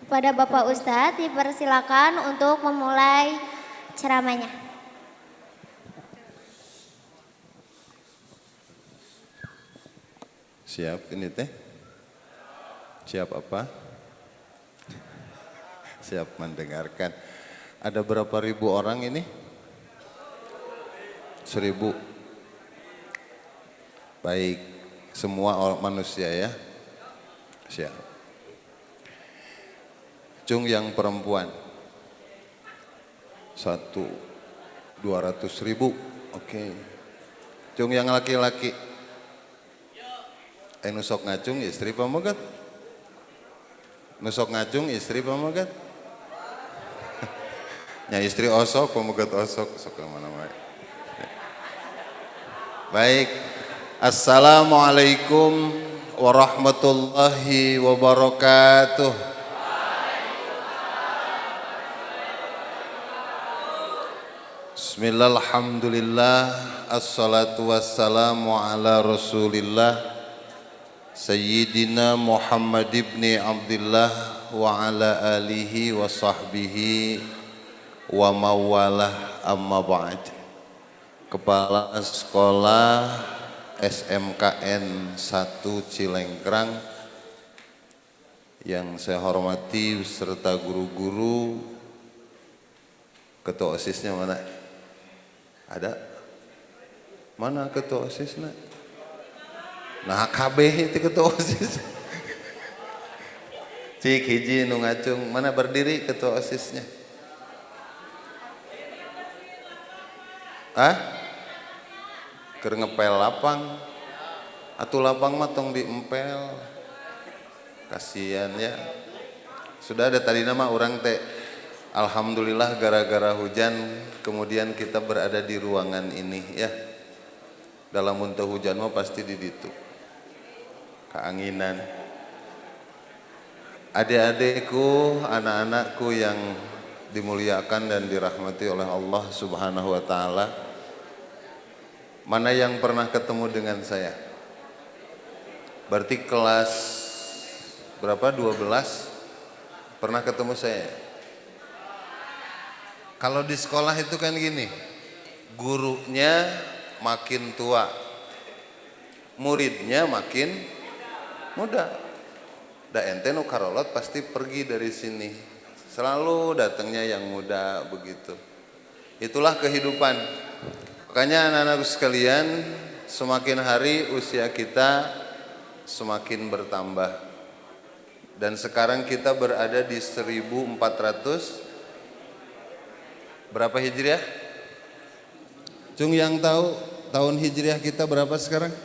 Kepada Bapak Ustadz dipersilakan untuk memulai ceramahnya. Siap ini teh? Siap apa? Siap mendengarkan. Ada berapa ribu orang ini? 1000. Baik, semua orang manusia ya. Siap. Cung yang perempuan 200.000. Oke. Cung yang laki-laki nusok ngacung istri pamogat. Nusok ngacung istri pamogat. Nya istri osok pamogat osok sok mana wae. Baik. Assalamualaikum warahmatullahi wabarakatuh. Bismillahirrahmanirrahim. Assalatu wassalamu ala Rasulillah Sayyidina Muhammad ibn Abdullah wa ala alihi wa sahbihi wa mawalah amma ba'd. Kepala Sekolah SMKN 1 Cilengkrang yang saya hormati serta guru-guru. Ketua OSIS-nya mana? Ada? Mana ketua OSIS-nya? Nah kabeh itu ketua OSIS. Cik hiji nu ngacung, mana berdiri ketua OSIS-nya? Hah? Keur ngepel lapang. Atuh lapang mah tong diempel. Kasihan ya. Sudah ada tadi nama orang teh. Alhamdulillah gara-gara hujan kemudian kita berada di ruangan ini ya. Dalam muntah hujan mah pasti di ditu. Keanginan. Adik-adikku, anak-anakku yang dimuliakan dan dirahmati oleh Allah Subhanahu wa taala. Mana yang pernah ketemu dengan saya? Berarti kelas berapa? 12 pernah ketemu saya. Kalau di sekolah itu kan gini, gurunya makin tua, muridnya makin muda. Da ente nu karolot pasti pergi dari sini. Selalu datangnya yang muda begitu. Itulah kehidupan. Makanya anak-anak sekalian, semakin hari usia kita semakin bertambah. Dan sekarang kita berada di 1400 berapa Hijriah? Cung yang tahu tahun Hijriah kita berapa sekarang?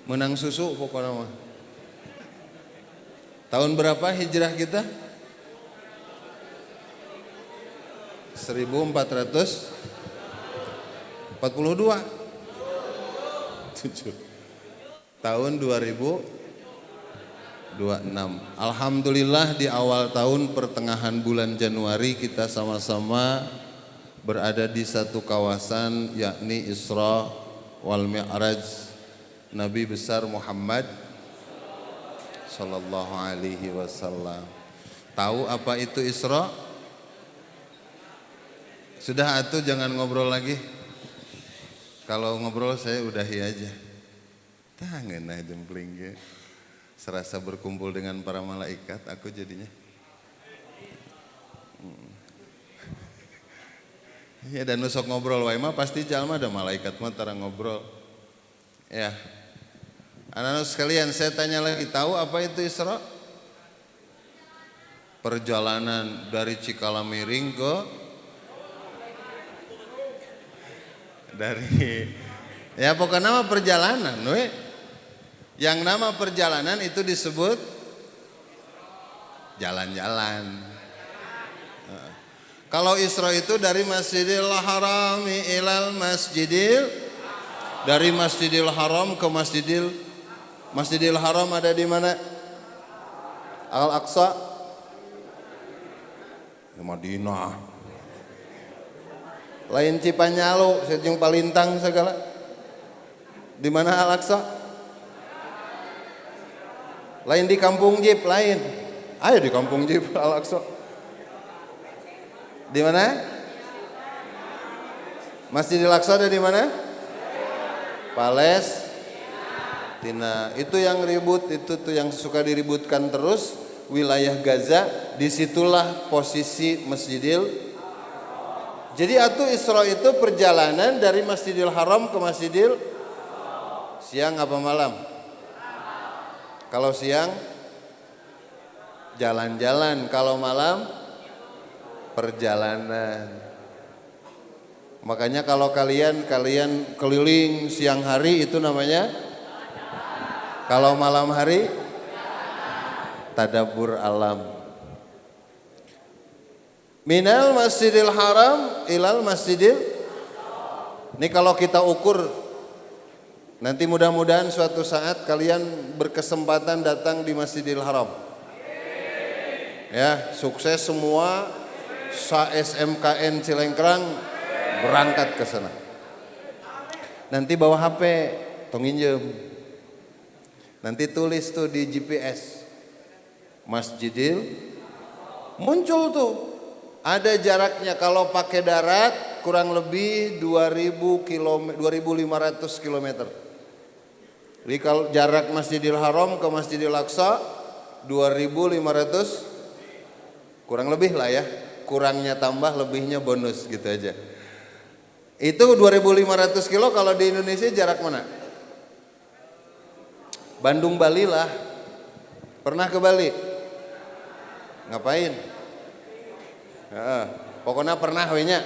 Menang susu pokoknya mah. Tahun berapa Hijrah kita? 1442. 7. Tahun 2026. Alhamdulillah di awal tahun pertengahan bulan Januari kita sama-sama berada di satu kawasan yakni Isra wal Mi'raj Nabi besar Muhammad sallallahu alaihi wasallam. Tahu apa itu Isra? Sudah atuh jangan ngobrol lagi. Kalau ngobrol saya udahi aja. Tangan aja jempling ge. Serasa berkumpul dengan para malaikat aku jadinya. Ya dan nusok ngobrol wae mah pasti jalma ada malaikat mah tara ngobrol. Ya. Anak-anak sekalian saya tanya lagi, tahu apa itu Isra? Perjalanan dari Cikalamiring ke ya pokoknya nama perjalanan we. Yang nama perjalanan itu disebut jalan-jalan. Kalau Isra itu dari Masjidil Haram ilal Masjidil, dari Masjidil Haram ke Masjidil Haram ada di mana? Al-Aqsa, di Madinah. Lain Cipanyalu, Sejeng Palintang segala. Di mana Al-Aqsa? Lain di Kampung Jip, lain. Ayo di Kampung Jibril Al-Aqsa. Di mana? Masjidil Aqsa ada di mana? Palestina. Itu yang ribut, itu tuh yang suka diributkan terus. Wilayah Gaza, disitulah posisi Masjidil. Jadi Isra itu perjalanan dari Masjidil Haram ke Masjidil. Siang apa malam? Kalau siang jalan-jalan, kalau malam perjalanan. Makanya kalau kalian keliling siang hari itu namanya, kalau malam hari tadabbur alam. Minal Masjidil Haram ilal Masjidil. Ini kalau kita ukur, nanti mudah-mudahan suatu saat kalian berkesempatan datang di Masjidil Haram. Ya, sukses semua SMKN Cilengkrang berangkat ke sana. Nanti bawa HP, tong injem. Nanti tulis tuh di GPS Masjidil, muncul tuh. Ada jaraknya kalau pakai darat kurang lebih 2.500 km. Jadi kalau jarak Masjidil Haram ke Masjidil Aqsa 2.500 kurang lebih lah ya. Kurangnya tambah, lebihnya bonus gitu aja. Itu 2.500 kilo kalau di Indonesia jarak mana? Bandung Bali lah. Pernah ke Bali? Ngapain? Pokoknya pernah wenya.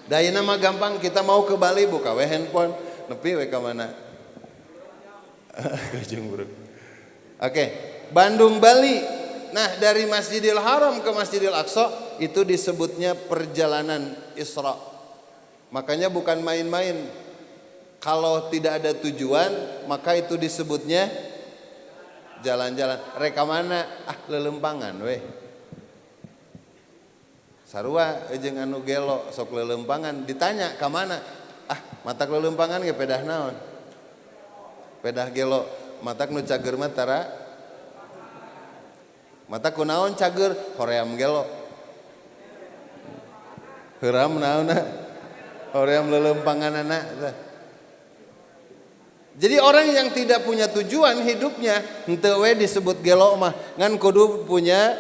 Dayana mah gampang, kita mau ke Bali buka we handphone, nepi we ka mana? Oke, Bandung Bali. Nah, dari Masjidil Haram ke Masjidil Aqsa itu disebutnya perjalanan Isra. Makanya bukan main-main. Kalau tidak ada tujuan, maka itu disebutnya jalan-jalan. Reka mana? Lelempangan weh. Sarua jeung anu gelo sok lelempangan, ditanya ka mana? Matak lelempangan ge pedah naon? Pedah gelo, matak nu cager mah tara. Matak kunaon cager? Hoream gelo. Heuram naonna? Hoream lelempangan anak. Jadi orang yang tidak punya tujuan hidupnya, henteu we disebut gelo mah, ngan kudu punya,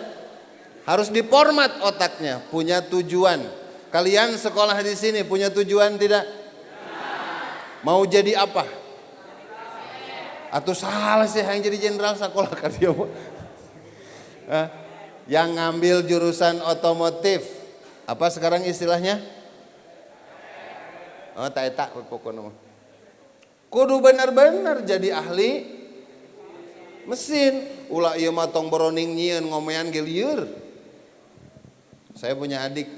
harus diformat otaknya, punya tujuan. Kalian sekolah di sini punya tujuan tidak? Mau jadi apa? Atau salah sih yang jadi jenderal sekolah kalian? Yang ngambil jurusan otomotif, apa sekarang istilahnya? Tak pokoknya. Kudu benar-benar jadi ahli mesin. Ulah ieu mah tong boroning nyieun ngomean ge lieur. Saya punya adik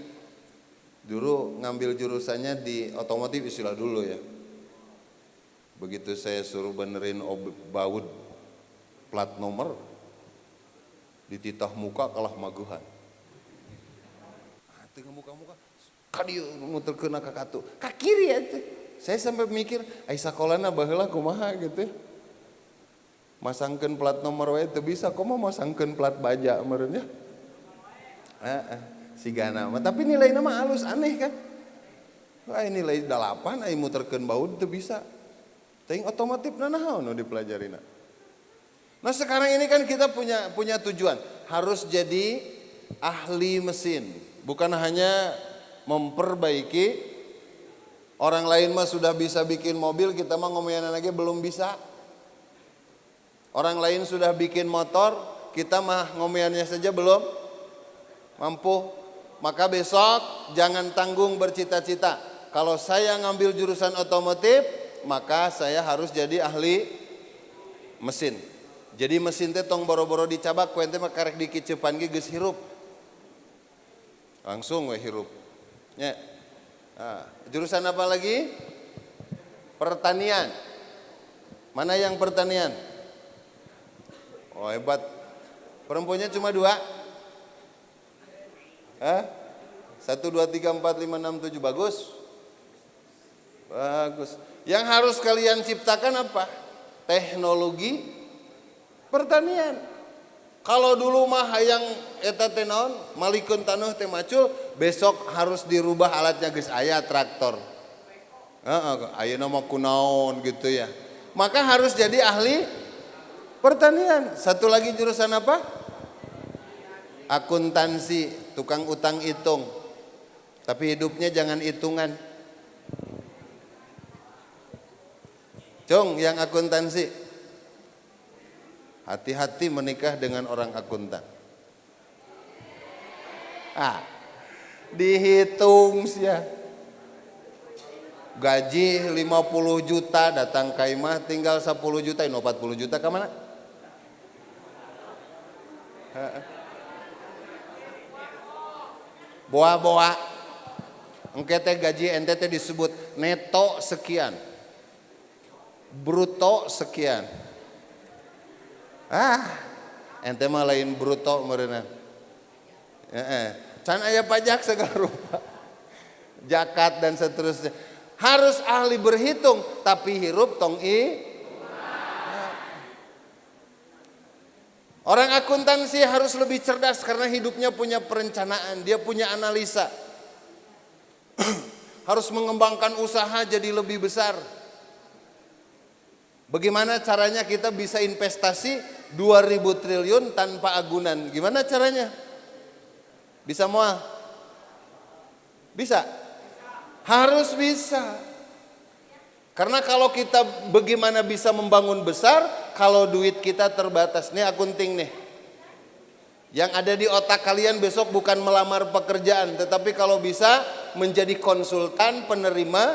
dulu ngambil jurusannya di otomotif istilah dulu ya. Begitu saya suruh benerin baut plat nomor, dititah muka kalah maguhan. Tengah muka-muka kadieu muter kena ka katu. Ka kiri ya teh. Saya sampai mikir, ai sakolana baheula kumaha gitu. Masangkeun plat nomor we teu bisa, komo masangkeun plat baja meureun nya. Sigana mah, tapi nilainya mah halus aneh kan. Wah, nilai 8 ai muterkeun baut teu bisa. Teuing otomotif naon nu dipelajarina. Nah, sekarang ini kan kita punya tujuan, harus jadi ahli mesin, bukan hanya memperbaiki. Orang lain mah sudah bisa bikin mobil, kita mah ngomean lagi belum bisa. Orang lain sudah bikin motor, kita mah ngomeannya saja belum mampu. Maka besok jangan tanggung bercita-cita. Kalau saya ngambil jurusan otomotif, maka saya harus jadi ahli mesin. Jadi mesin teh tong boro-boro dicabak, ku ente mah karek dikiceupan ge geus hirup. Langsung we hirup. Nya. Nah, jurusan apa lagi? Pertanian. Mana yang pertanian? Oh, hebat. Perempuannya cuma 2. 1, 2, 3, 4, 5, 6, 7. Bagus. Bagus. Yang harus kalian ciptakan apa? Teknologi pertanian. Kalau dulu mah hayang eta teh naon, malikeun taneuh teh macul, besok harus dirubah alatnya geus aya traktor. Heeh, ayeuna mah kunaon gitu ya. Maka harus jadi ahli pertanian. Satu lagi jurusan apa? Akuntansi, tukang utang hitung. Tapi hidupnya jangan hitungan. Cong, yang akuntansi, hati-hati menikah dengan orang akuntan. Dihitung sia. Gaji 50 juta datang ka imah tinggal 10 juta, 40 juta ke mana? Boa-boa. Engke teh gaji ente teh disebut neto sekian. Bruto sekian. Ente mah lain bruto meureunna. Can aya pajak segala rupa. Zakat dan seterusnya. Harus ahli berhitung, tapi hirup tong Orang akuntansi harus lebih cerdas karena hidupnya punya perencanaan, dia punya analisa. Harus mengembangkan usaha jadi lebih besar. Bagaimana caranya kita bisa investasi 2.000 triliun tanpa agunan? Gimana caranya? Bisa moal? Bisa? Harus bisa. Karena kalau kita bagaimana bisa membangun besar kalau duit kita terbatas. Nih akunting nih. Yang ada di otak kalian besok bukan melamar pekerjaan, tetapi kalau bisa menjadi konsultan penerima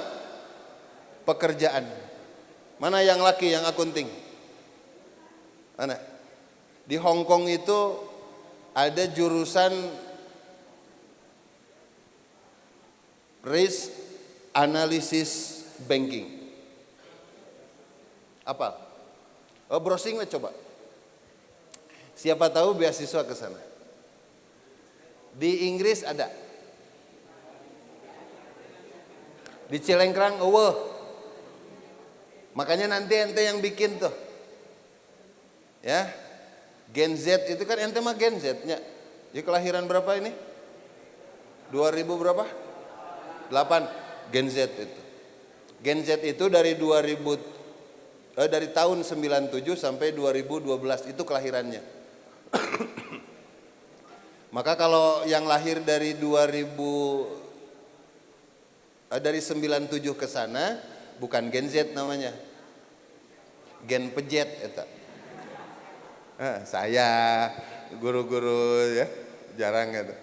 pekerjaan. Mana yang laki yang akunting? Mana? Di Hong Kong itu ada jurusan risk analysis banking. Apa? Browsing lah coba. Siapa tahu beasiswa ke sana. Di Inggris ada. Di Cilengkrang eueuh. Makanya nanti ente yang bikin tuh. Ya. Gen Z itu kan ente mah Gen Z-nya. Jadi kelahiran berapa ini? 2000 berapa? 8. Gen Z itu. Gen Z itu dari dari tahun 97 sampai 2012 itu kelahirannya. Maka kalau yang lahir dari 97 ke sana bukan Gen Z namanya. Gen pejet eta. Saya guru-guru ya jarang gitu.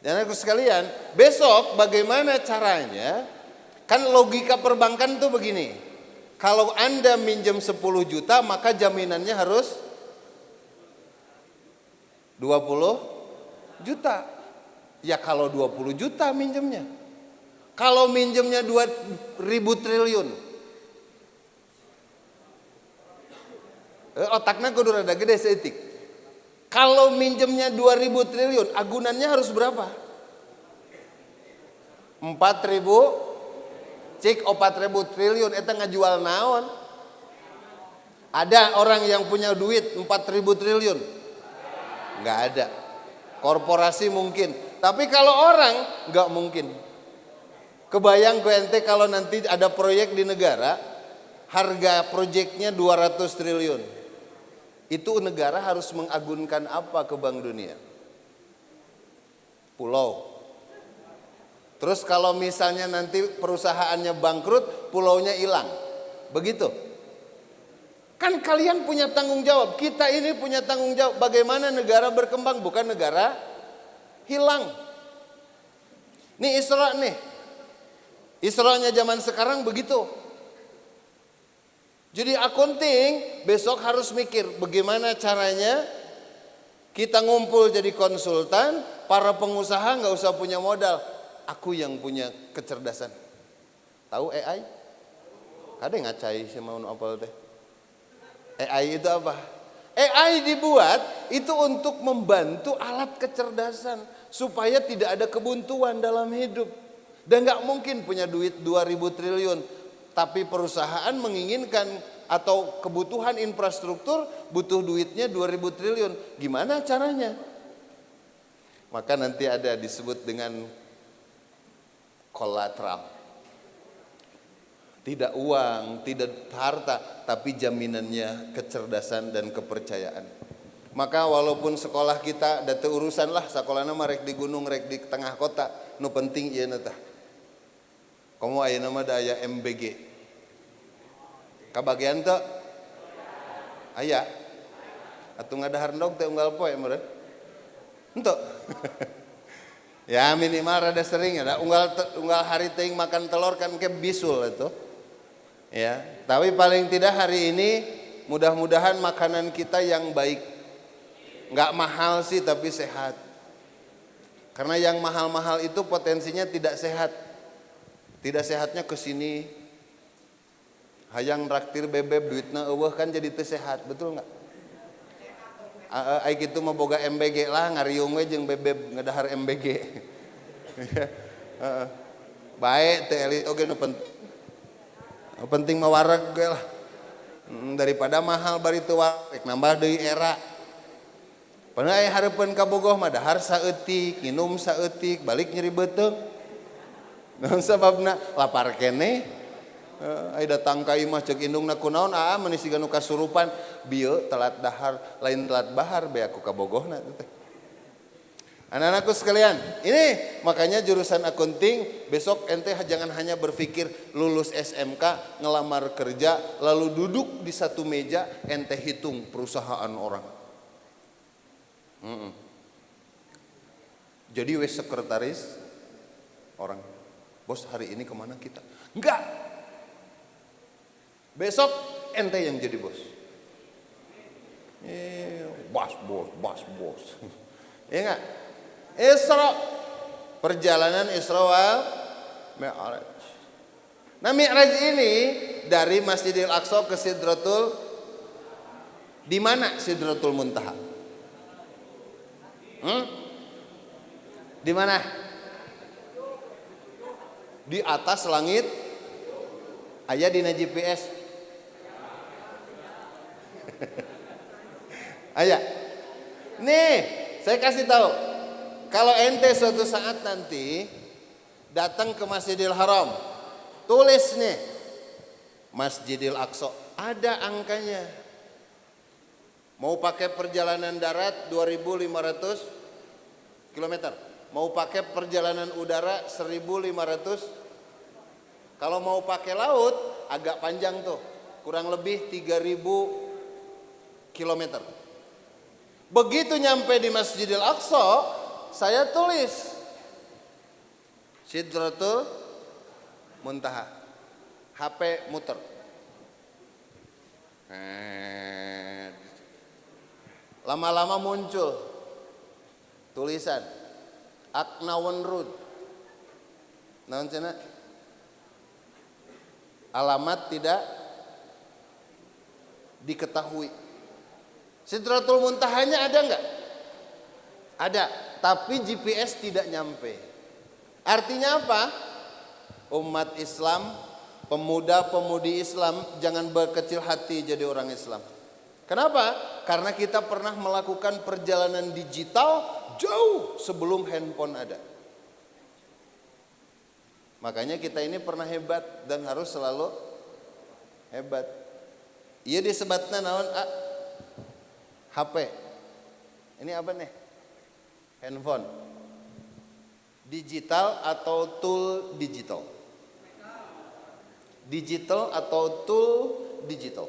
Jadi aku sekalian, besok bagaimana caranya? Kan logika perbankan tuh begini. Kalau Anda minjem 10 juta maka jaminannya harus 20 juta. Ya kalau 20 juta minjemnya. Kalau minjemnya 2.000 triliun. Otaknya kudu rada gede seutik. Kalau minjemnya 2.000 triliun, agunannya harus berapa? 4.000 cik 4.000 triliun eta ngajual naon? Ada orang yang punya duit 4.000 triliun? Enggak ada. Korporasi mungkin, tapi kalau orang enggak mungkin. Kebayang gue ente kalau nanti ada proyek di negara, harga proyeknya 200 triliun. Itu negara harus mengagunkan apa ke Bank Dunia? Pulau. Terus kalau misalnya nanti perusahaannya bangkrut, pulaunya hilang. Begitu. Kan kalian punya tanggung jawab, kita ini punya tanggung jawab bagaimana negara berkembang, bukan negara hilang. Nih Isra nih. Isra-nya zaman sekarang begitu. Jadi akunting besok harus mikir bagaimana caranya kita ngumpul jadi konsultan, para pengusaha nggak usah punya modal, aku yang punya kecerdasan. Tahu AI? Ada ngacai sih mau apal teh. AI itu apa? AI dibuat itu untuk membantu alat kecerdasan supaya tidak ada kebuntuan dalam hidup. Dan nggak mungkin punya duit 2.000 triliun. Tapi perusahaan menginginkan atau kebutuhan infrastruktur butuh duitnya 2.000 triliun. Gimana caranya? Maka nanti ada disebut dengan kolateral. Tidak uang, tidak harta, tapi jaminannya kecerdasan dan kepercayaan. Maka walaupun sekolah kita ada urusan lah, sekolahnya mah rek di gunung, rek di tengah kota, nu penting ieu tah. Komo ayeuna mah da aya MBG. Kabagian teu? Aya. Atuh ngadahar ndog teh unggal poe meureun. Henteu. Ya minimal rada sering ada unggal hari teuing makan telur kan ke bisul atuh. Ya, tapi paling tidak hari ini mudah-mudahan makanan kita yang baik. Enggak mahal sih tapi sehat. Karena yang mahal-mahal itu potensinya tidak sehat. Tidak sehatnya ke sini. Hayang traktir bebeb duitna eueuh kan jadi teu sehat, betul enggak? Ai kitu mah boga MBG lah ngariung we jeung bebeb ngadahar MBG. Bae teh elit oge nu penting mah wareg ge lah. Daripada mahal bari teu wareg nambah deui era. Padahal aya hareupeun ka bogoh mah dahar saeutik, nginum saeutik, balik nyeri beuteung. Naon sababna? Lapar keneh. Ai datang ka imah ceuk indungna kunaon meni siga nu kasurupan, bieu telat dahar, lain telat bahar bea ku ka bogohna teh. Anak-anakku sekalian, ini makanya jurusan akunting besok ente jangan hanya berpikir lulus SMK, ngelamar kerja, lalu duduk di satu meja ente hitung perusahaan orang. Jadi wes sekretaris orang, bos hari ini kemana kita? Enggak. Besok ente yang jadi bos. Bos. Iya enggak? Isra, perjalanan Isra wal Mi'raj. Nah Mi'raj ini dari Masjidil Aqsa ke Sidratul, di mana Sidratul Muntaha? Di mana? Di atas langit. Aya dina GPS. Aya. Nih, saya kasih tahu. Kalau ente suatu saat nanti datang ke Masjidil Haram, tulis nih Masjidil Aqsa, ada angkanya. Mau pakai perjalanan darat 2.500 km, mau pakai perjalanan udara 1.500, kalau mau pakai laut agak panjang tuh, kurang lebih 3.000 km. Begitu nyampe di Masjidil Aqsa, saya tulis Sidratul Muntaha. HP muter. Lama-lama muncul tulisan Aknawan Road. Naon cenah? Alamat tidak diketahui. Sidratul Muntahanya ada enggak? Ada, tapi GPS tidak nyampe. Artinya apa? Umat Islam, pemuda-pemudi Islam jangan berkecil hati jadi orang Islam. Kenapa? Karena kita pernah melakukan perjalanan digital jauh sebelum handphone ada. Makanya kita ini pernah hebat dan harus selalu hebat. Iya disebutnya naon? HP. Ini apa nih? Handphone. Digital atau tool digital? Digital atau tool digital?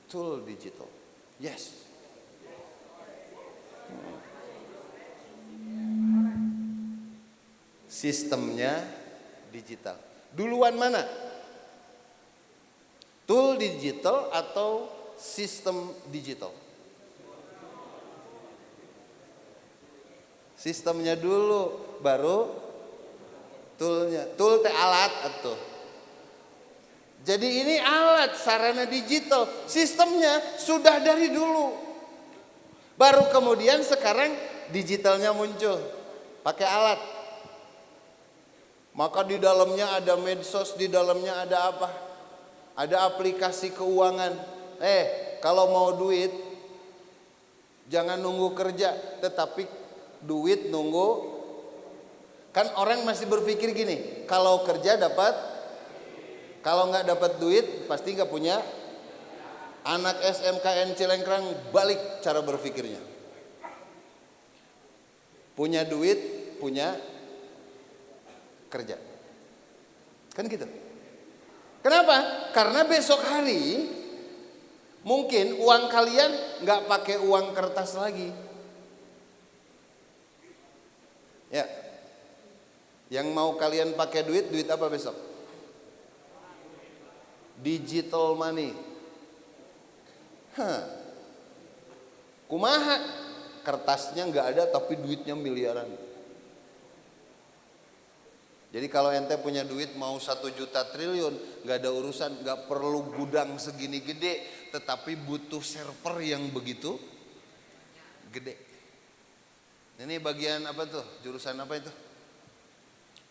Tool digital. Yes. Sistemnya digital. Duluan mana? Tool digital atau sistem digital? Sistemnya dulu, baru toolnya. Tool teh alat atuh. Jadi ini alat sarana digital. Sistemnya sudah dari dulu. Baru kemudian sekarang digitalnya muncul. Pakai alat. Maka di dalamnya ada medsos, di dalamnya ada apa? Ada aplikasi keuangan. Kalau mau duit jangan nunggu kerja, tetapi duit nunggu. Kan orang masih berpikir gini, kalau kerja dapat, kalau nggak dapat duit pasti nggak punya. Anak SMKN Cilengkrang balik cara berpikirnya. Punya duit, punya kerja. Kan gitu. Kenapa? Karena besok hari mungkin uang kalian nggak pakai uang kertas lagi. Ya. Yang mau kalian pakai duit apa besok? Digital money. Kumaha? Kertasnya nggak ada tapi duitnya miliaran. Jadi kalau ente punya duit mau 1 juta triliun, nggak ada urusan, nggak perlu gudang segini gede, tetapi butuh server yang begitu gede. Ini bagian apa tuh? Jurusan apa itu?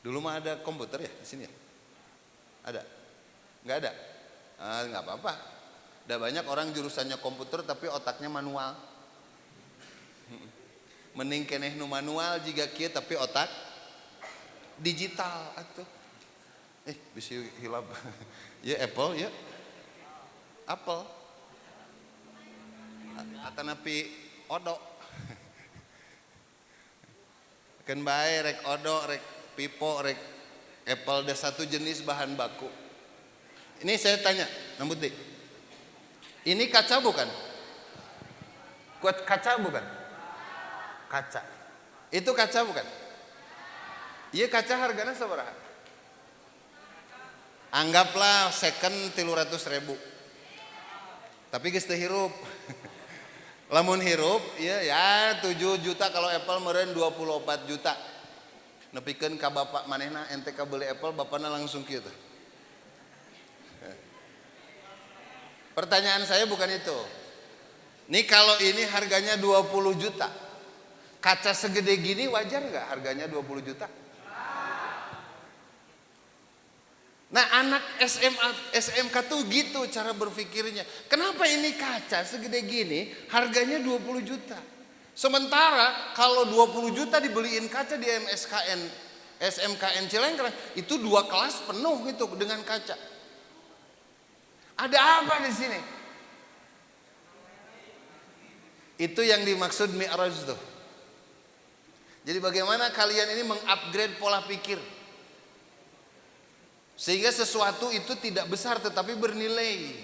Dulu mah ada komputer ya di sini ya? Ada? Nggak ada? Nggak apa-apa. Ada banyak orang jurusannya komputer tapi otaknya manual. Mending keneh nu manual jika kieu tapi otak digital atuh. Bisa hilap. Ya Apple ya. Apple. Atanapi odo. Keun bae rek odo, rek pipo, rek Apple ada satu jenis bahan baku. Ini saya tanya, Nambuti. Ini kaca bukan? Kuat kaca bukan? Kaca. Itu kaca bukan? Iya kaca harganya sabaraha? Anggaplah second 300.000. Tapi geus teu hirup. Lamun hirup ya 7 juta, kalau Apple meureun 24 juta. Nepikeun ka bapak manehna ente ka beuli Apple, bapakna langsung kieu teh. Pertanyaan saya bukan itu. Nih kalau ini harganya 20 juta. Kaca segede gini wajar nggak harganya 20 juta? Nah anak SMK tuh gitu cara berpikirnya. Kenapa ini kaca segede gini harganya 20 juta? Sementara kalau 20 juta dibeliin kaca di SMKN Cilengkrang itu 2 kelas penuh itu dengan kaca. Ada apa di sini? Itu yang dimaksud Mi'raj tuh. Jadi bagaimana kalian ini mengupgrade pola pikir sehingga sesuatu itu tidak besar tetapi bernilai.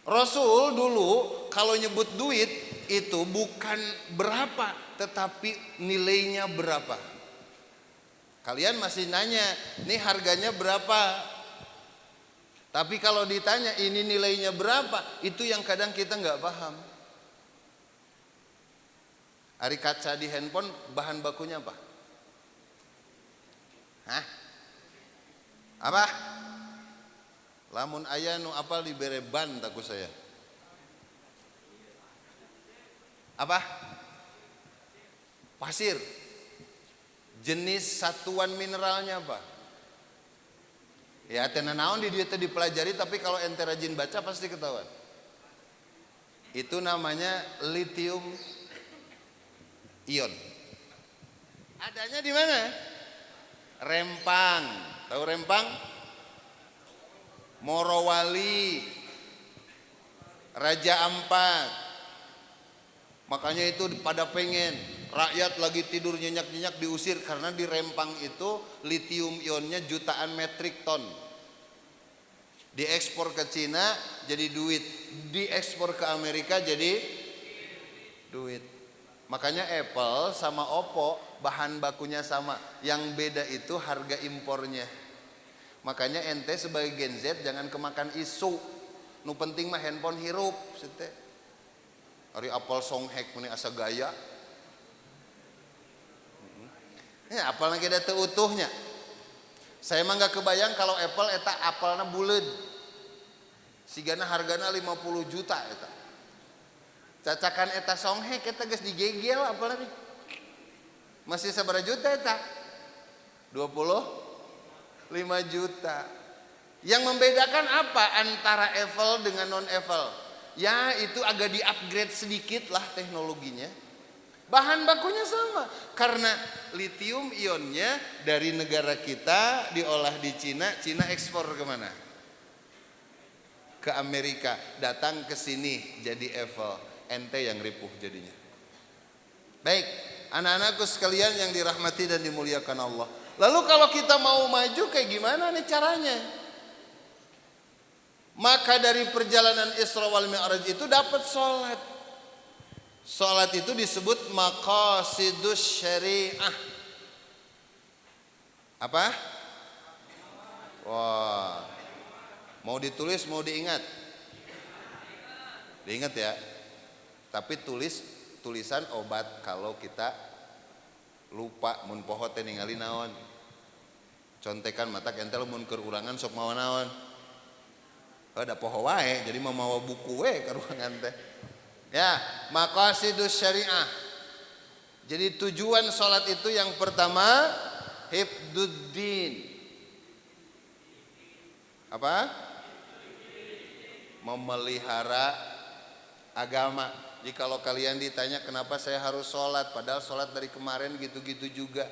Rasul dulu kalau nyebut duit itu bukan berapa tetapi nilainya berapa. Kalian masih nanya, ini harganya berapa? Tapi kalau ditanya ini nilainya berapa, itu yang kadang kita nggak paham. Ari kaca di handphone bahan bakunya apa? Hah? Apa? Lamun aya nu apal dibere ban taku saya. Apa? Pasir. Jenis satuan mineralnya apa? Ya tena naon di dieu teh dipelajari, tapi kalau ente rajin baca pasti ketahuan. Itu namanya lithium ion. Adanya di mana? Rempang. Tahu Rempang? Morowali, Raja Ampat. Makanya itu pada pengen rakyat lagi tidur nyenyak-nyenyak diusir karena di Rempang itu lithium ionnya jutaan metrik ton. Diekspor ke Cina jadi duit, diekspor ke Amerika jadi duit. Makanya Apple sama Oppo bahan bakunya sama, yang beda itu harga impornya. Makanya ente sebagai Gen Z jangan kemakan isu. Nu penting mah handphone hirup sete. Ari Apple songhek meni asa gaya. Ya apalna ge da teu utuhnya. Saya mah enggak kebayang kalau Apple eta apelna buleud. Sigana hargana 50 juta eta. Cacakan eta songhek eta geus digegel apalna. Masih sabaraha juta eta? 20 5 juta. Yang membedakan apa antara Eiffel dengan non Eiffel? Ya itu agak di-upgrade sedikit lah teknologinya. Bahan bakunya sama. Karena lithium ionnya dari negara kita diolah di Cina. Cina ekspor kemana? Ke Amerika. Datang ke sini jadi Eiffel. Ente yang ripuh jadinya. Baik, anak-anakku sekalian yang dirahmati dan dimuliakan Allah. Lalu kalau kita mau maju kayak gimana nih caranya? Maka dari perjalanan Isra wal Mi'raj itu dapat sholat. Sholat itu disebut maqasidus syariah. Apa? Wah, mau ditulis mau diingat? Diingat ya. Tapi tulisan obat kalau kita lupa mun poho teh ningali naon. Contekan matak entel mun keur ulangan sok mawa naon. Ada poho wae jadi mau mawa buku we ka ruangan teh. Ya, maqasidus syariah. Jadi tujuan salat itu yang pertama hifdzuddin. Apa? Memelihara agama. Jadi kalau kalian ditanya kenapa saya harus sholat, padahal sholat dari kemarin gitu-gitu juga.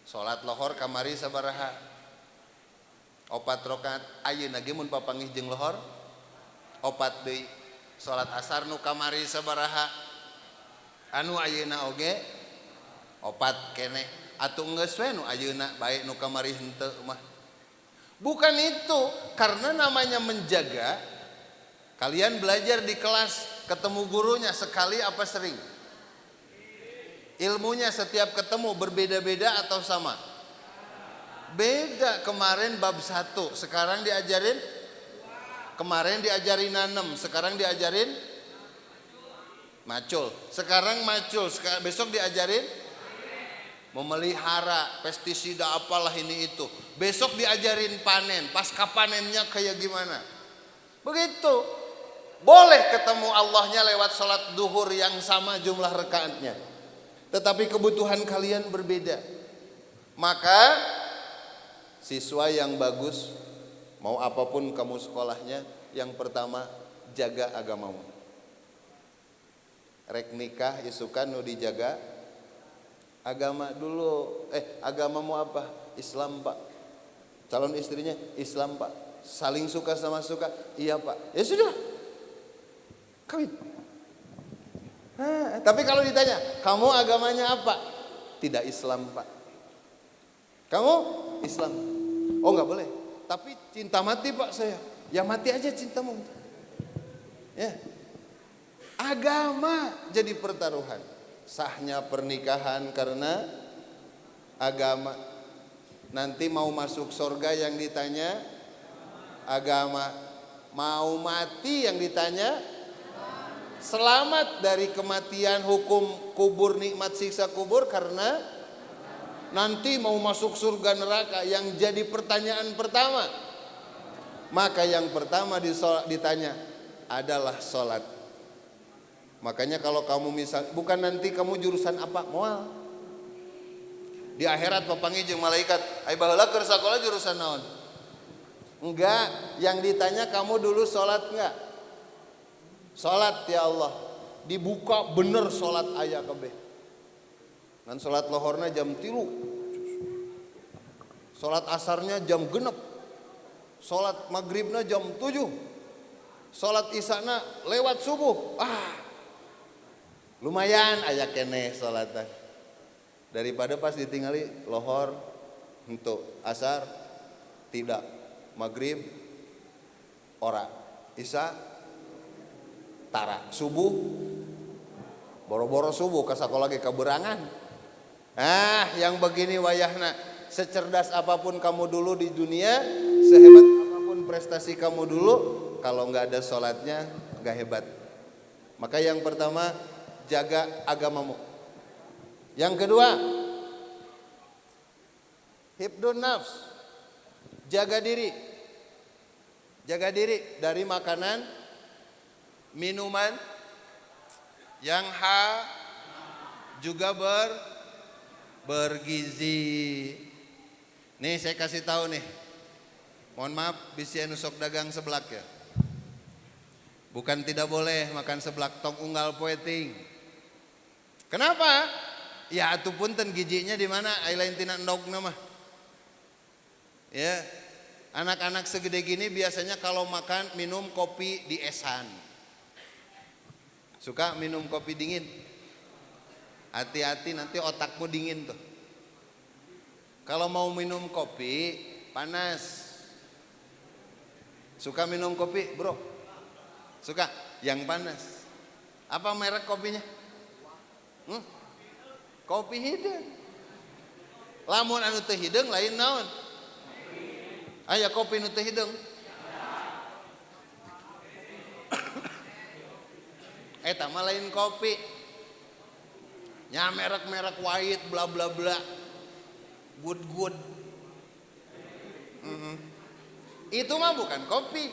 Sholat lohor kamari sabaraha? 4 rakaat. Ayeuna ge mun papanggih jeung lohor 4 deui. Sholat asar nu kamari sabaraha? Anu ayeuna oge 4 keneh. Atuh geus we nu ayeuna bae nu kamari henteu mah. Bukan itu, karena namanya menjaga. Kalian belajar di kelas, ketemu gurunya sekali apa sering? Ilmunya setiap ketemu berbeda-beda atau sama? Beda. Kemarin bab 1, sekarang diajarin? Kemarin diajarin nanem, sekarang diajarin? Macul. Sekarang macul, besok diajarin? Memelihara, pestisida apalah ini itu. Besok diajarin panen, pasca panennya kayak gimana? Begitu. Boleh ketemu Allahnya lewat sholat duhur yang sama jumlah rakaatnya. Tetapi kebutuhan kalian berbeda. Maka siswa yang bagus, mau apapun kamu sekolahnya, yang pertama jaga agamamu. Rek nikah isukan nu dijaga agama dulu. Agamamu apa? Islam pak. Calon istrinya Islam pak. Saling suka sama suka. Iya pak. Ya sudah, kawin. Tapi kalau ditanya, kamu agamanya apa? Tidak Islam pak. Kamu Islam? Oh nggak boleh. Tapi cinta mati pak saya. Ya mati aja cintamu. Ya. Agama jadi pertaruhan. Sahnya pernikahan karena agama. Nanti mau masuk surga yang ditanya agama. Mau mati yang ditanya selamat dari kematian, hukum kubur, nikmat siksa kubur karena nanti mau masuk surga neraka yang jadi pertanyaan pertama. Maka yang pertama ditanya adalah sholat. Makanya kalau kamu misal, bukan nanti kamu jurusan apa, moal. Di akhirat papangi jeung malaikat, ai baheula keur sakola jurusan naon? Enggak, yang ditanya kamu dulu sholat enggak? Sholat ya Allah. Dibuka bener sholat aya kabeh. Ngan sholat lohorna jam 3. Sholat asarnya jam 6. Sholat maghribna jam 7. Sholat isana lewat subuh. Lumayan aya keneh sholatan. Daripada pas ditinggali lohor untuk asar tidak, maghrib ora, isya tara, subuh boro-boro subuh ka sakola ge kaberangan. Yang begini wayahna, secerdas apapun kamu dulu di dunia, sehebat apapun prestasi kamu dulu, kalau nggak ada sholatnya nggak hebat. Maka yang pertama jaga agamamu. Yang kedua hifdun nafs, jaga diri. Jaga diri dari makanan, minuman yang juga bergizi. Nih saya kasih tahu nih. Mohon maaf bisi anu sok dagang seblak ya. Bukan tidak boleh makan seblak, tong unggal poeting. Kenapa? Ya atuh punten gijinya di mana? Ai lain tina endogna mah. Ya. Anak-anak segede gini biasanya kalau makan minum kopi di esan. Suka minum kopi dingin. Hati-hati nanti otakmu dingin tuh. Kalau mau minum kopi panas. Suka minum kopi, bro? Suka? Yang panas. Apa merek kopinya? Kopi hidung. Lamun anu teu hidung lain naon? Aya kopi nu teu hidung. Eta mah lain kopi. Nya merek-merek white bla bla bla. Good. Itu mah bukan kopi.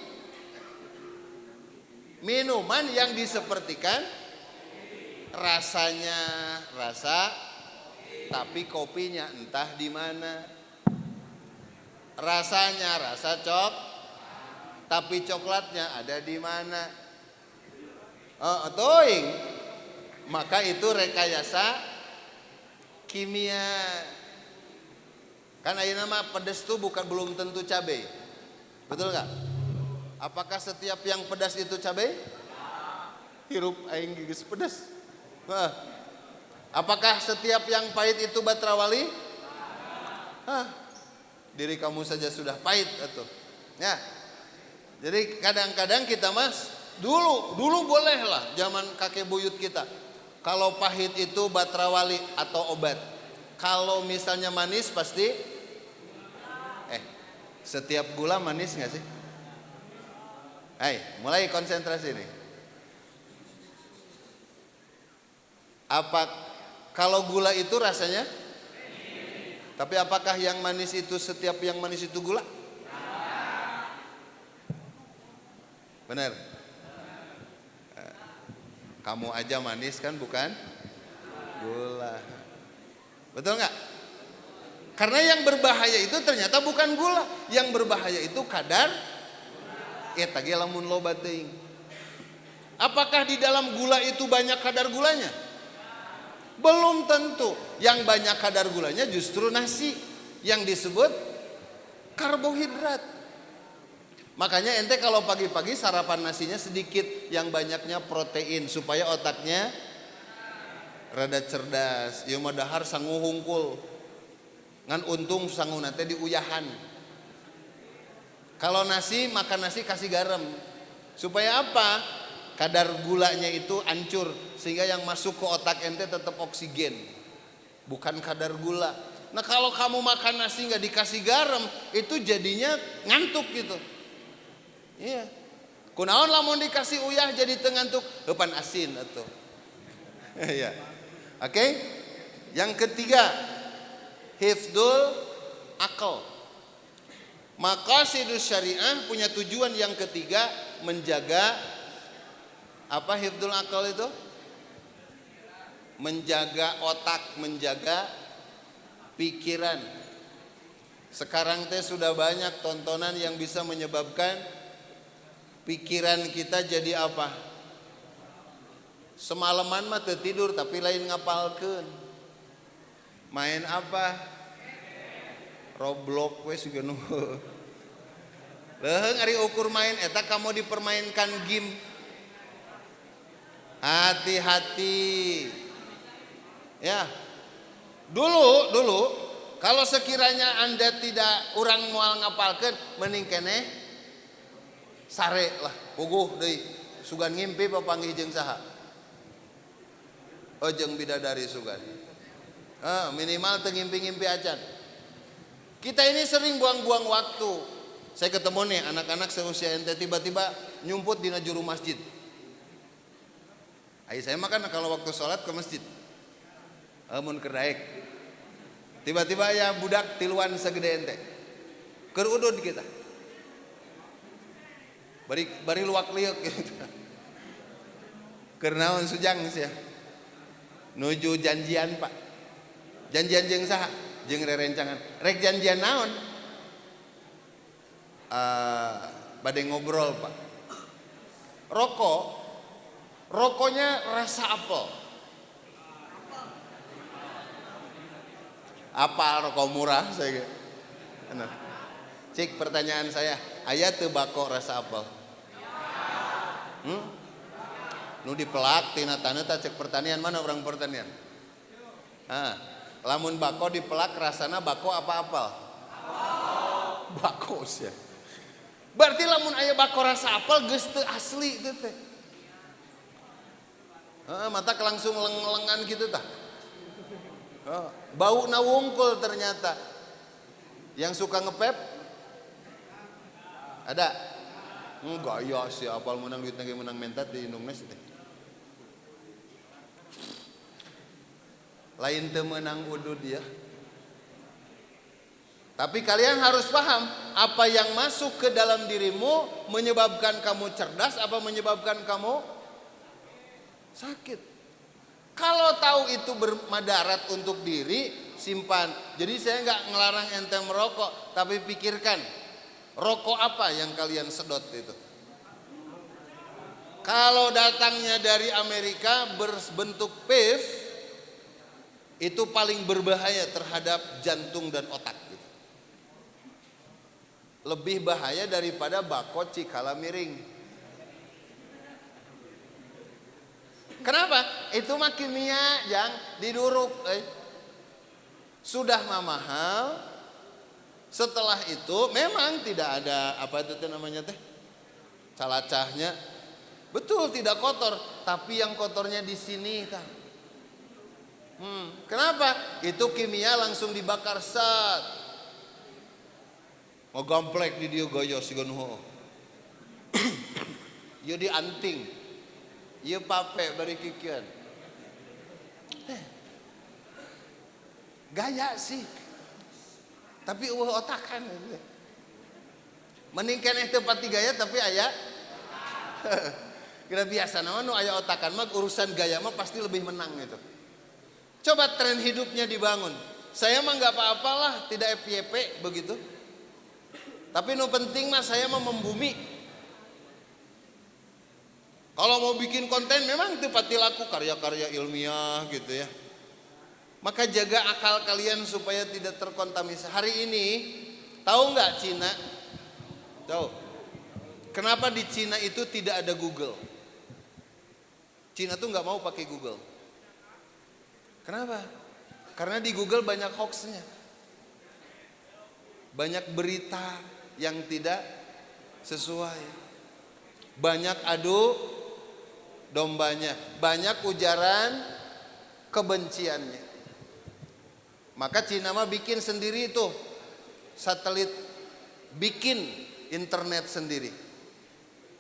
Minuman yang disepertikan rasanya rasa tapi kopinya entah di mana. Rasanya rasa tapi coklatnya ada di mana? Toing. Maka itu rekayasa kimia. Kan ayeuna mah pedas tuh belum tentu cabai. Betul nggak? Apakah setiap yang pedas itu cabai? Hirup aing gigis pedas. Apakah setiap yang pahit itu batrawali? Diri kamu saja sudah pahit atuh. Ya. Jadi kadang-kadang kita mas dulu bolehlah zaman kakek buyut kita. Kalau pahit itu batrawali atau obat. Kalau misalnya manis pasti setiap gula manis nggak sih? Mulai konsentrasi nih. Apa kalau gula itu rasanya? Tapi apakah yang manis itu setiap yang manis itu gula? Benar. Kamu aja manis kan bukan gula. Betul nggak? Karena yang berbahaya itu ternyata bukan gula. Yang berbahaya itu kadar eta ge lamun loba teuing. Apakah di dalam gula itu banyak kadar gulanya? Belum tentu. Yang banyak kadar gulanya justru nasi yang disebut karbohidrat. Makanya ente kalau pagi-pagi sarapan nasinya sedikit, yang banyaknya protein supaya otaknya rada cerdas. Ieu mah dahar sangu hungkul. Ngan untung sangu nate diuyahan. Kalau nasi, makan nasi kasih garam. Supaya apa? Kadar gulanya itu hancur sehingga yang masuk ke otak ente tetap oksigen, bukan kadar gula. Nah kalau kamu makan nasi nggak dikasih garam, itu jadinya ngantuk gitu. Iya. Kunaon lamun dikasih uyah jadi tengantuk, depan asin atau. Iya. Oke. Yang ketiga, hifdzul akal. Maqasidus syariah punya tujuan yang ketiga, menjaga apa hifdzul akal itu? Menjaga otak, menjaga pikiran. Sekarang teh sudah banyak tontonan yang bisa menyebabkan pikiran kita jadi apa? Semalaman mah teu tidur tapi lain ngapalkeun. Main apa? Roblox we suga nu. Leung ari ukur main eta kamu dipermainkan game. Hati-hati. Ya. Dulu kalau sekiranya Anda tidak urang moal ngapalkeun mending keneh sare lah puguh deui sugan ngimpi papanggih jeung saha? Jeung bidadari sugan. Minimal teu ngimpi-ngimpi acan. Kita ini sering buang-buang waktu. Saya ketemu nih anak-anak seusia ente tiba-tiba nyumput dina juru masjid. Saya makan kalau waktu sholat ke masjid. Mun kerdaek. Tiba-tiba ya budak tiluan segede ente. Keur udud kita. Bari luak liuk gitu. Keur naon sujang sia. Nuju janjian Pak. Janjian jeung saha? jeung rerencangan. Rek janjian naon? Bade ngobrol Pak. Rokoknya rasa apel. Apal rokok murah saya. Cik pertanyaan saya, aya teu bako rasa apel? Nu dipelak tina taneuh tah cek pertanian, mana orang pertanian? Lamun bako dipelak rasana bako apa apel? Bako sia. Berarti lamun aya bako rasa apel geus teu asli teh teh. Mata langsung leng-lengan gitu tah. Bau na wungkul ternyata. Yang suka ngepep? Ada? Enggak ya sih apal menang duit nage menang mentat di Indonesia teh. Lain teu menang udud ya. Tapi kalian harus paham, apa yang masuk ke dalam dirimu menyebabkan kamu cerdas apa menyebabkan kamu sakit. Kalau tahu itu bermadarat untuk diri, simpan. Jadi saya nggak ngelarang ente merokok, tapi pikirkan rokok apa yang kalian sedot itu. Kalau datangnya dari Amerika berbentuk PIF, itu paling berbahaya terhadap jantung dan otak. Lebih bahaya daripada bako cikala miring. Kenapa? Itu mah kimia yang didurup. Sudah mahal. Setelah itu memang tidak ada apa itu namanya teh calacahnya. Betul tidak kotor, tapi yang kotornya di sini kan. Kenapa? Itu kimia langsung dibakar sat. Mau gamplek di dia gaya sigan ho. Ieu di anting. Ieu pape bari kikeun. Gaya sih. Tapi eueuh otakan. Mending keneh teu pati gaya tapi aya. Kira biasa naon nu aya otakan mah urusan gaya mah pasti lebih menang itu. Coba tren hidupnya dibangun. Saya mah enggak apa-apalah, tidak FYP begitu. Tapi nu penting mah saya mau membumi. Kalau mau bikin konten memang itu pati laku karya-karya ilmiah gitu ya. Maka jaga akal kalian supaya tidak terkontaminasi. Hari ini tahu nggak Cina? Tahu. Kenapa di Cina itu tidak ada Google? Cina tuh nggak mau pakai Google. Kenapa? Karena di Google banyak hoaxnya. Banyak berita yang tidak sesuai. Banyak adu dombanya, banyak ujaran kebenciannya. Maka Cina mah bikin sendiri itu satelit, bikin internet sendiri.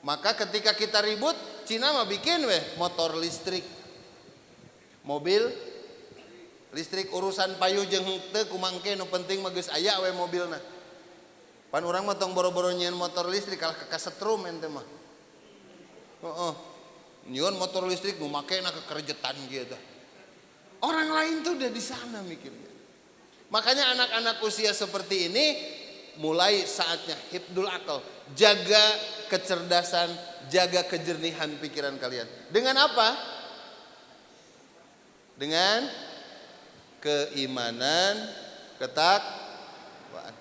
Maka ketika kita ribut, Cina mah bikin motor listrik, mobil listrik, urusan payu jeung teu kumangke nu penting mah geus aya we mobilna. Pan urang mah tong boro-boro nyieun motor listrik kalah kasetrum ente mah. Nyieun motor listrik nu makena kekerjetan gitu. Orang lain tuh udah di sana mikirnya. Makanya anak-anak usia seperti ini mulai saatnya hifdul akal, jaga kecerdasan, jaga kejernihan pikiran kalian. Dengan apa? Dengan keimanan, ketakwaan.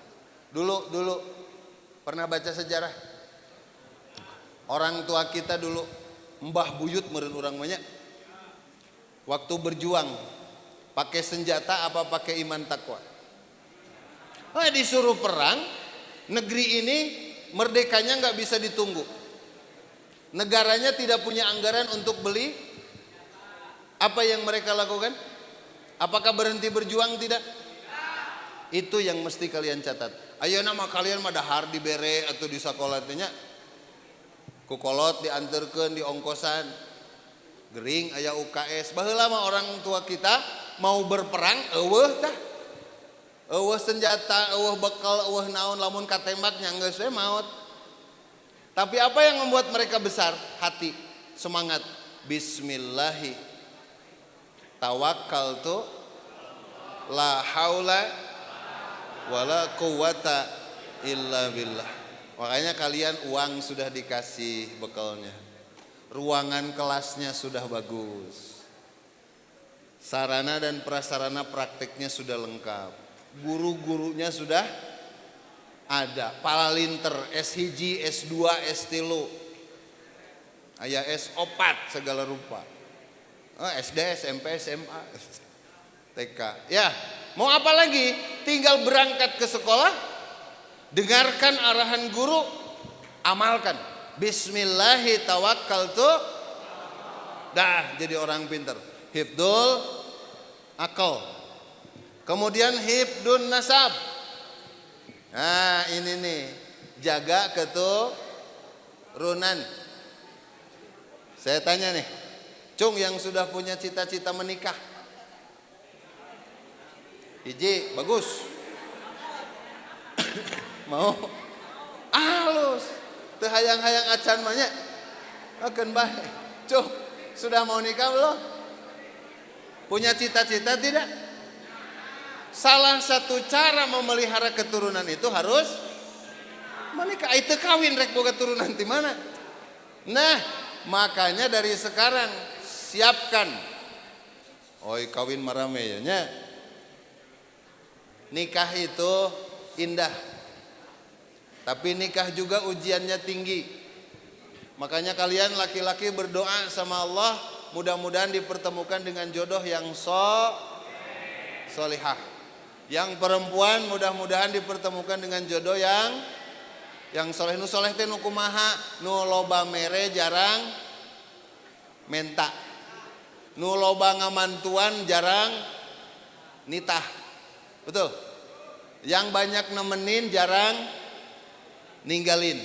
Dulu pernah baca sejarah. Orang tua kita dulu, mbah buyut meureun urang mah nya. Waktu berjuang pakai senjata apa pakai iman takwa? Disuruh perang, negeri ini merdekanya nggak bisa ditunggu. Negaranya tidak punya anggaran untuk beli. Apa yang mereka lakukan? Apakah berhenti berjuang? Tidak. Itu yang mesti kalian catat. Ayeuna mah kalian mah dahar dibere atau di sakola teh nya. Ku kolot dianterkeun di ongkosan. Gering aya UKS. Baheula mah orang tua kita mau berperang eueuh tah. Eueuh senjata, eueuh bekal, eueuh naon lamun katembak nya geus we maot. Tapi apa yang membuat mereka besar? Hati, semangat. Bismillahi tawakkaltu la haula wala quwata illa billah. Makanya kalian uang sudah dikasih bekalnya. Ruangan kelasnya sudah bagus. Sarana dan prasarana prakteknya sudah lengkap. Guru-gurunya sudah ada. Palalinter, S1, S2, S3. Aya S4 segala rupa. SD, SMP, SMA, TK. Ya, mau apa lagi? Tinggal berangkat ke sekolah, dengarkan arahan guru, amalkan. Bismillahi tawakkaltu. Dah jadi orang pintar. Hifdul akal. Kemudian hifdun nasab. Nah ini nih, jaga keturunan. Saya tanya nih, Cung yang sudah punya cita-cita menikah. Hiji, bagus. Mau? Halus. Teu hayang-hayang acan mah nya. Akeun bae. Cung, sudah mau nikah belum? Punya cita-cita tidak? Salah satu cara memelihara keturunan itu harus menikah. Itu kawin rek boga turunan di mana? Nah, makanya dari sekarang siapkan. Oi kawin marame ya nya. Nikah itu indah. Tapi nikah juga ujiannya tinggi. Makanya kalian laki-laki berdoa sama Allah, mudah-mudahan dipertemukan dengan jodoh yang solihah. Yang perempuan mudah-mudahan dipertemukan dengan jodoh yang soleh. Nu soleh teh nu kumaha? Nu loba mere jarang menta. Nu loba ngamantuan jarang nitah. Betul? Yang banyak nemenin jarang ninggalin.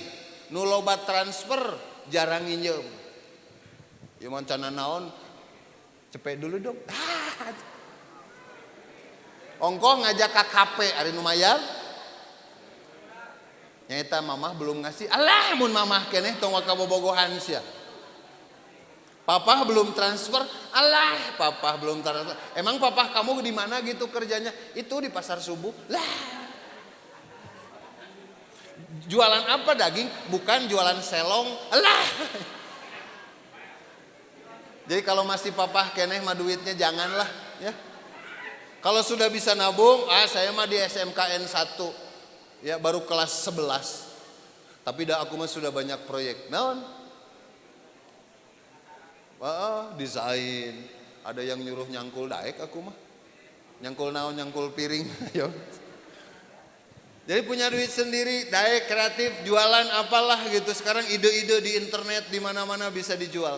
Nu loba transfer jarang nginjem. Ya mancana naon? Cepet dulu dong. Ongkoh ngajak KKP ari nu mayar. Nyaeta mamah belum ngasih. Alah mun mamah keneh tong kabobogohan sia. Papa belum transfer. Alah papa belum transfer. Emang papa kamu di mana gitu kerjanya? Itu di pasar subuh. Lah. Jualan apa daging? Bukan jualan selong. Alah. Jadi kalau masih papa keneh mah duitnya janganlah ya. Kalau sudah bisa nabung, saya mah di SMKN 1. Ya baru kelas 11. Tapi dah aku mah sudah banyak proyek. Naon? Desain. Ada yang nyuruh nyangkul daek aku mah. Nyangkul naon, nyangkul piring. Ayo. Jadi punya duit sendiri, daek kreatif, jualan apalah gitu. Sekarang ide-ide di internet di mana-mana bisa dijual.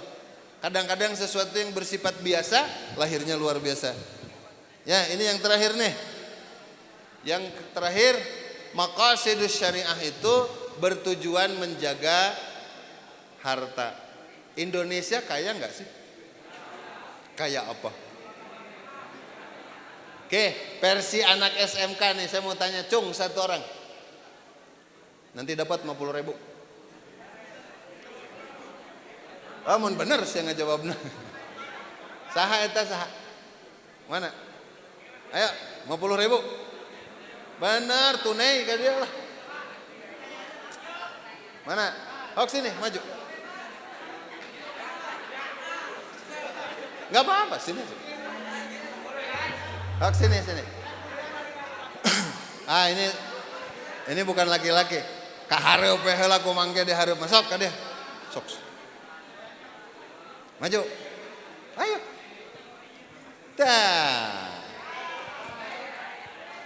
Kadang-kadang sesuatu yang bersifat biasa, lahirnya luar biasa. Ya, ini yang terakhir nih. Yang terakhir, maqasidus syariah itu bertujuan menjaga harta. Indonesia kaya enggak sih? Kaya apa? Oke, versi anak SMK nih, saya mau tanya Cung satu orang. Nanti dapat 50.000. Mun bener saya ngejawabna. Saha eta saha? Mana? Ayo 50.000. Bener tunai ke dia lah. Mana? Hok sini maju. Gak apa-apa sini. Hok sini. Ini bukan laki-laki. Kahareup heula ku mangke dihareup masuk ka dia. Sok. Maju. Ayo. Tah.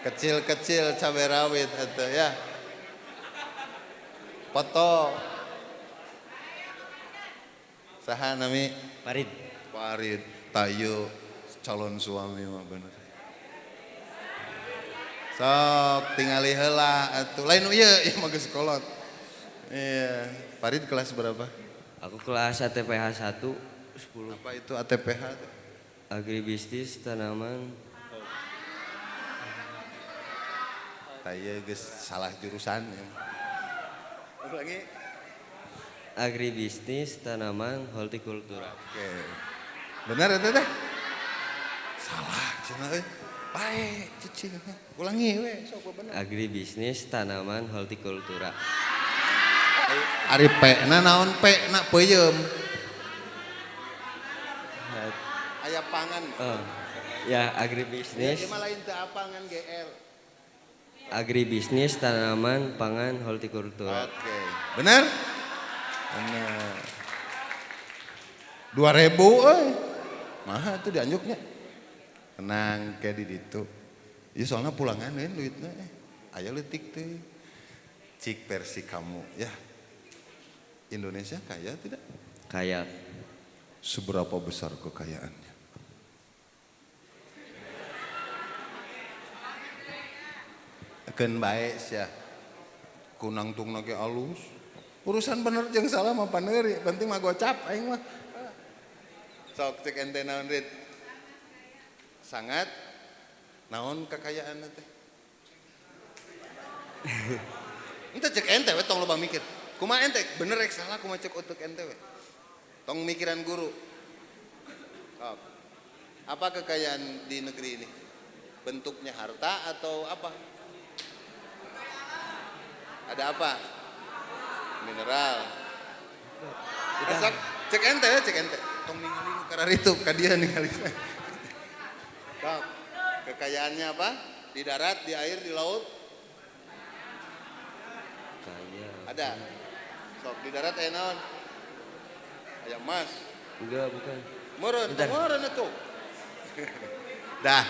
Kecil-kecil cabai rawit itu ya. Foto. Saha nami? Farid. Tayo calon suami mah bener. Sok tingali heula atuh. Lain ieu mah geus kolot. Iya. Farid kelas berapa? Aku kelas ATPH 1 10. Apa itu ATPH? Agribisnis tanaman. Saya geus salah jurusan ya. Lagi Agribisnis tanaman hortikultura. Oke. Benar itu teh? Salah cenah euy. Baik, cicing. Ulangi we, sok bener. Agribisnis tanaman hortikultura. Ari P-na naon P-na peuyeum. Aya pangan. Oh, ya Ya, agribisnis. ieu mah lain teu apangan GR. Agribisnis tanaman pangan hortikultura. Oke. Bener? Bener. 2000 euy. Maha tuh dianjuknya. Tenang kayak di ditu. Ieu soalnya pulangan we duitna. Aya leutik teh. Cik versi kamu ya. Indonesia kaya tidak? Kaya Seberapa besar kekayaannya? Keun bae sia. Kunang tungna ge alus. Urusan bener jeung salah mah paneuri, penting mah gocap aing mah. Sok cek ente naon Rid? Sangat naon kekayaan teh? Ente cek ente we tong loba mikir. Kumaha ente bener rek salah kumaha cek utek ente we. Tong mikiran guru. Sok. Apa kekayaan di negeri ini? Bentuknya harta atau apa? Ada apa? Mineral. Sok cek ente ya cek ente. Tong ningali karena itu ka dia ningali. Sok. Kekayaannya apa? Di darat, di air, di laut? kaya. Ada. Sok di darat aya naon? Aya emas. Enggak, bukan. Meureun, Bentar. meureun itu. Dah,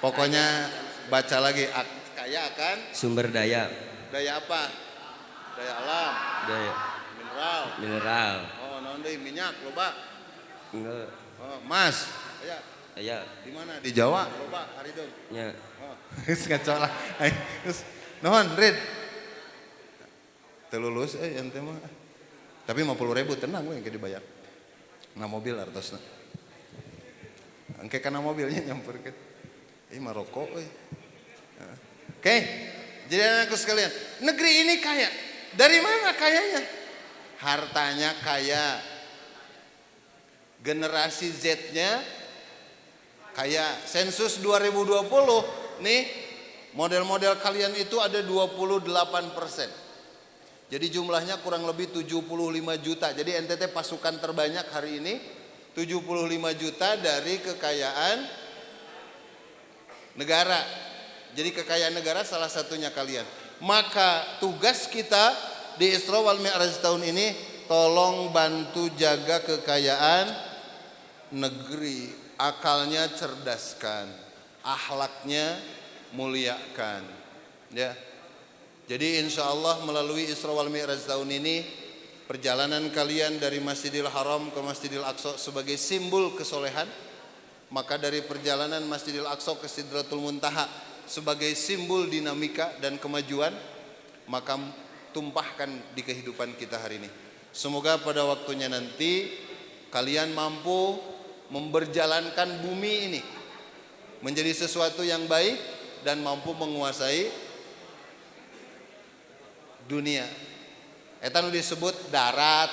pokoknya baca lagi kaya akan Sumber daya. daya apa? Daya alam, Daya mineral. mineral. Oh, naon deui minyak loba. Enggak. Oh, emas. Aya Aya di mana? Di Jawa loba Haridon. nya Oh, geus ngaco lah. Geus naon, Rid? Teu lulus ente mah. Tapi 50.000 tenang we engke dibayar. Na mobil artosna. Engke kana mobilnya nyamperkeun. Mah rokok euy. Oke. Jadi anakku sekalian, negeri ini kaya. Dari mana kayanya? Hartanya kaya. Generasi Z-nya kaya. Sensus 2020 nih model-model kalian itu ada 28%. Jadi jumlahnya kurang lebih 75 juta. Jadi NTT pasukan terbanyak hari ini 75 juta dari kekayaan negara. Jadi kekayaan negara salah satunya kalian. Maka tugas kita di Isra wal Mi'raj tahun ini tolong bantu jaga kekayaan negeri. Akalnya cerdaskan, akhlaknya muliakan. Ya. Jadi insya Allah melalui Isra wal Mi'raj tahun ini perjalanan kalian dari Masjidil Haram ke Masjidil Aqsa sebagai simbol kesolehan, maka dari perjalanan Masjidil Aqsa ke Sidratul Muntaha sebagai simbol dinamika dan kemajuan, maka tumpahkan di kehidupan kita hari ini. Semoga pada waktunya nanti kalian mampu memberjalankan bumi ini menjadi sesuatu yang baik dan mampu menguasai dunia. Eta nu disebut darat,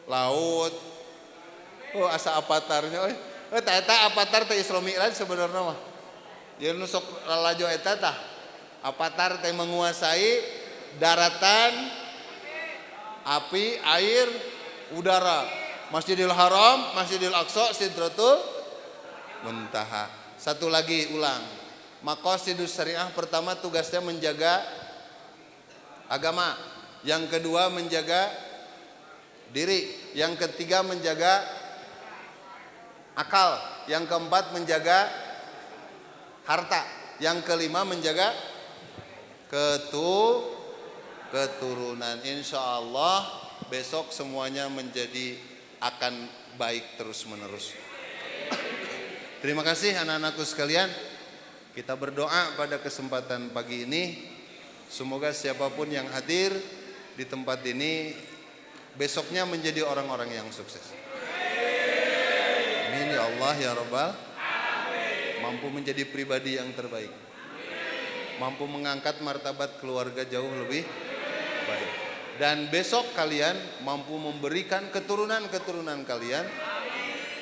laut. Oh asa avatarnya euy. Eta avatar teh Isra Mi'raj sebenarnya mah. Dia nu sok lalajo eta tah. Avatar teh menguasai daratan, api, air, udara. Masjidil Haram, Masjidil Aqsa, Sidratul Muntaha. Satu lagi ulang. Maqasidus Syariah pertama tugasnya menjaga agama, yang kedua menjaga diri, yang ketiga menjaga akal, yang keempat menjaga harta, yang kelima menjaga keturunan. Insya Allah besok semuanya menjadi akan baik terus menerus. Terima kasih anak-anakku sekalian. Kita berdoa pada kesempatan pagi ini, semoga siapapun yang hadir di tempat ini besoknya menjadi orang-orang yang sukses. Amin ya Allah ya Rabbal. Mampu menjadi pribadi yang terbaik. Mampu mengangkat martabat keluarga jauh lebih baik. Dan besok kalian mampu memberikan keturunan-keturunan kalian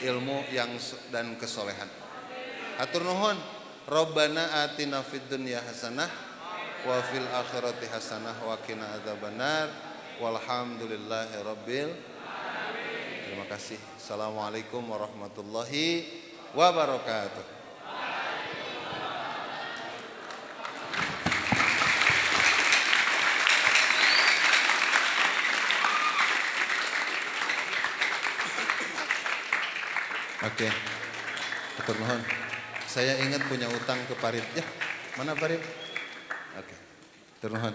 ilmu yang dan kesolehan. Hatur nuhun. Rabbana atina fid dunya hasanah wa fil akhirati hasanah wa qina adzabannar. Walhamdulillahi rabbil alamin. Terima kasih. Assalamualaikum warahmatullahi wabarakatuh. Oke, hatur nuhun. Saya ingat punya utang ke Parit. Ya, mana Parit? Oke, hatur nuhun.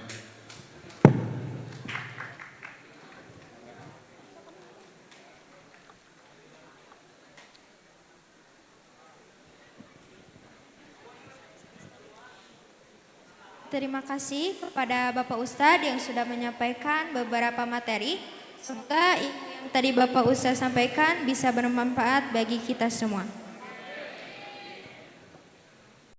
Terima kasih kepada Bapak Ustadz yang sudah menyampaikan beberapa materi. Semoga yang tadi Bapak Ustadz sampaikan bisa bermanfaat bagi kita semua.